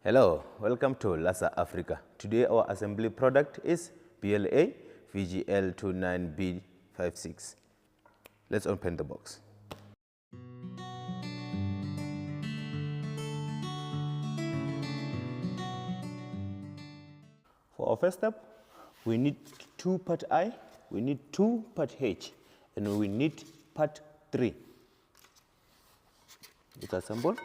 Hello, welcome to lasa.africa. Today our assembly product is BLA VGL29B56. Let's open the box. For our first step, we need 2 part I, we need 2 part H, and we need part 3. Let's assemble.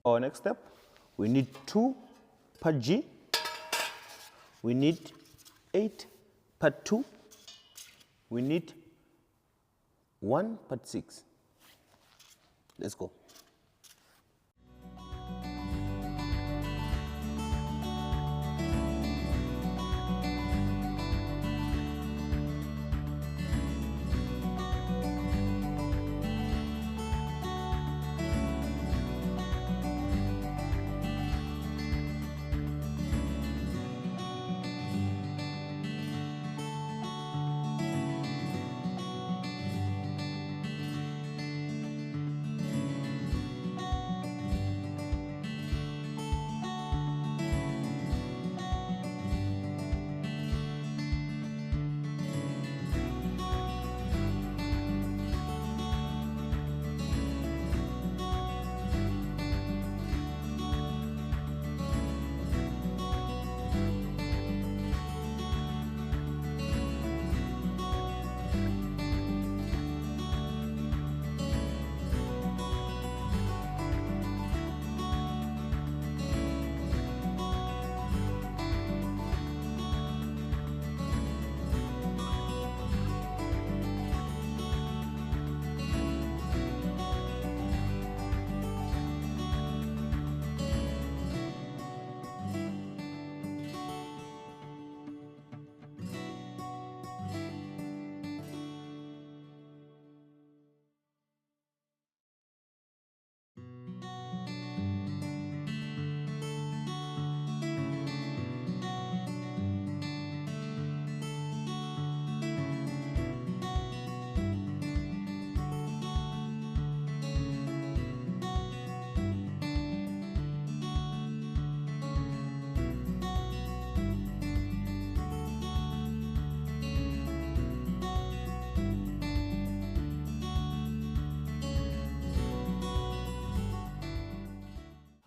Our next step, we need 2 part G, we need 8 part 2, we need 1 part 6. Let's go.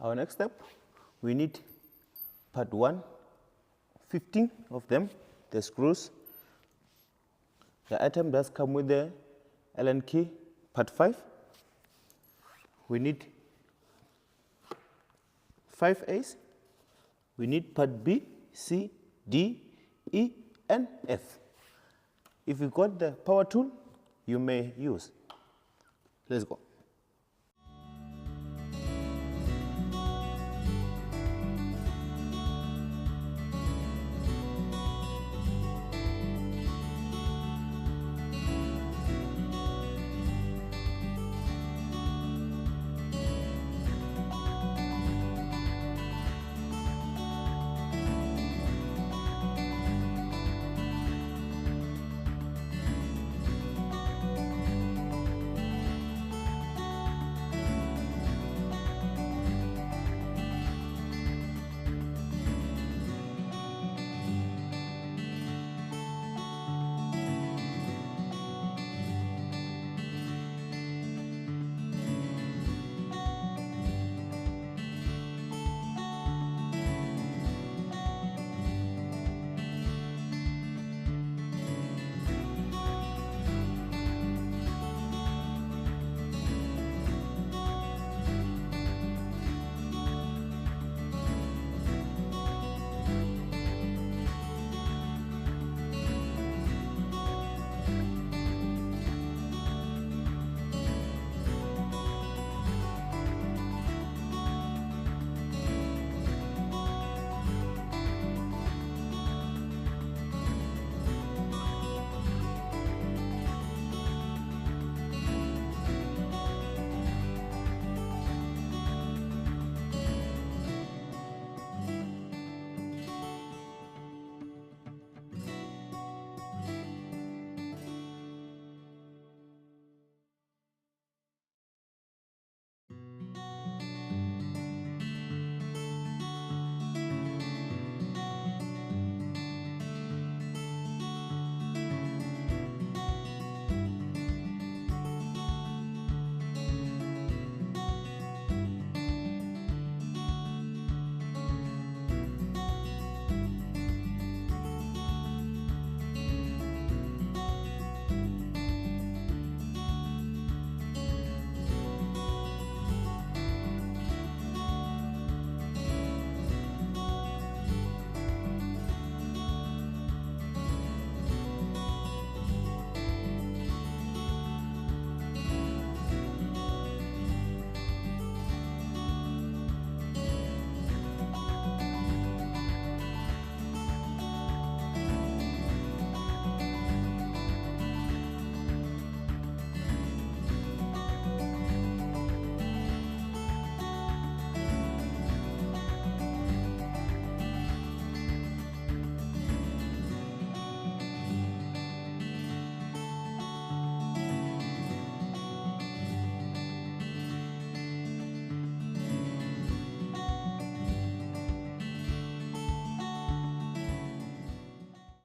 Our next step, we need part 1, 15 of them, the screws. The item does come with the Allen key, part 5. We need 5 A's. We need part B, C, D, E, and F. If you got the power tool, you may use. Let's go.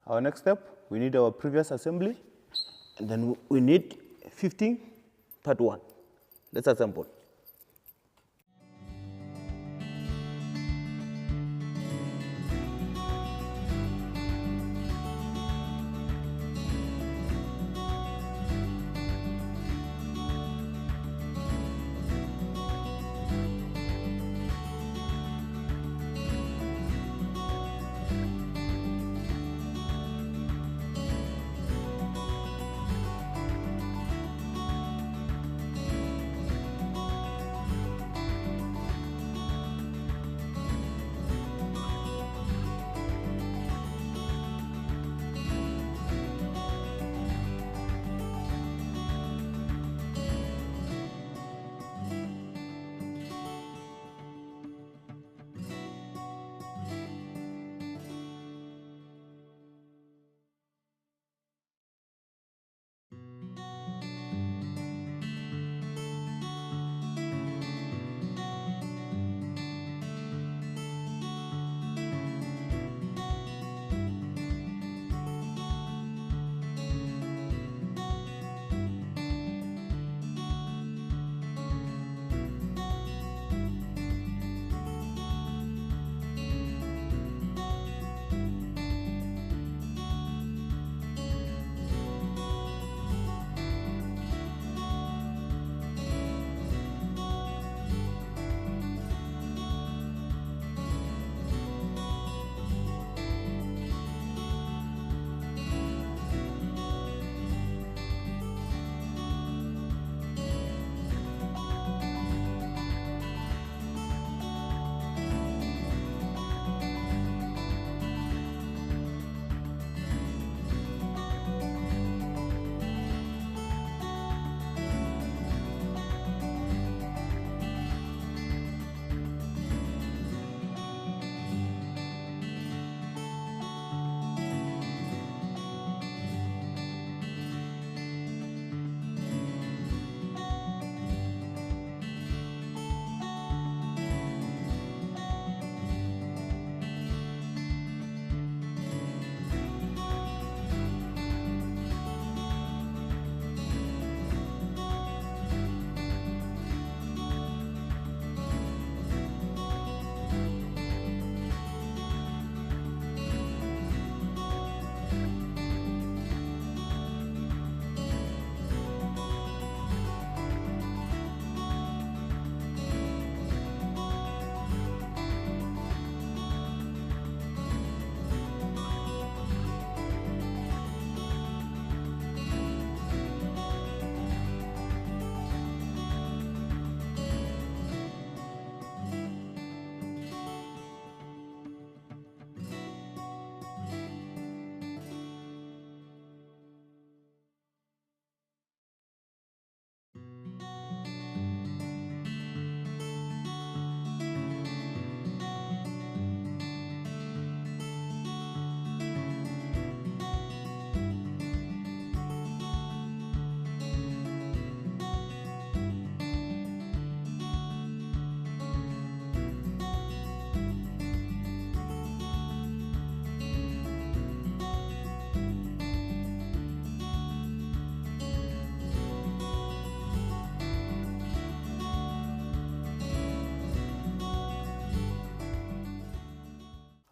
Our next step, we need our previous assembly, and then we need 15 part 1. Let's assemble.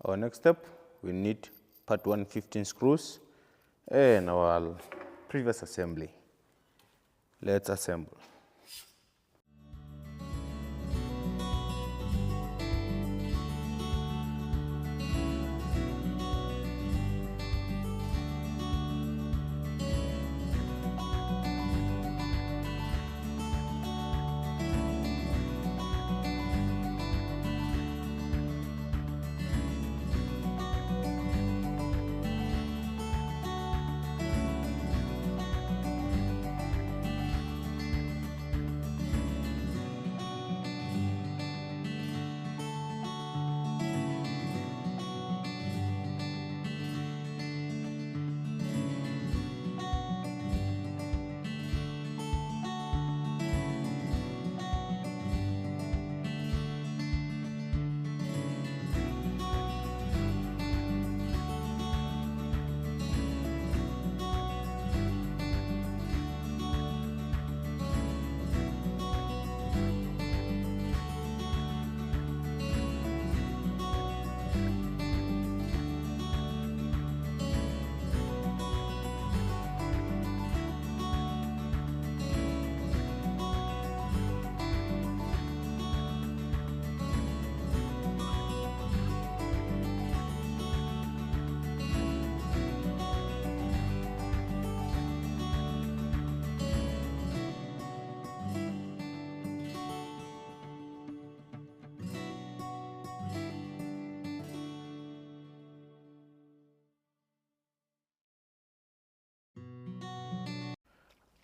Our next step, we need part 1 15 screws and our previous assembly. Let's assemble.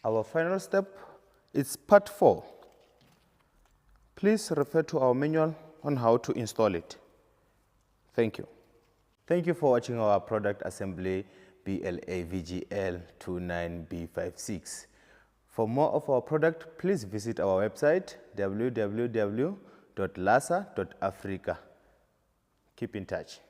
Our final step is part 4. Please refer to our manual on how to install it. Thank you. Thank you for watching our product assembly BLA VGL 29B56. For more of our product, please visit our website www.lasa.africa. Keep in touch.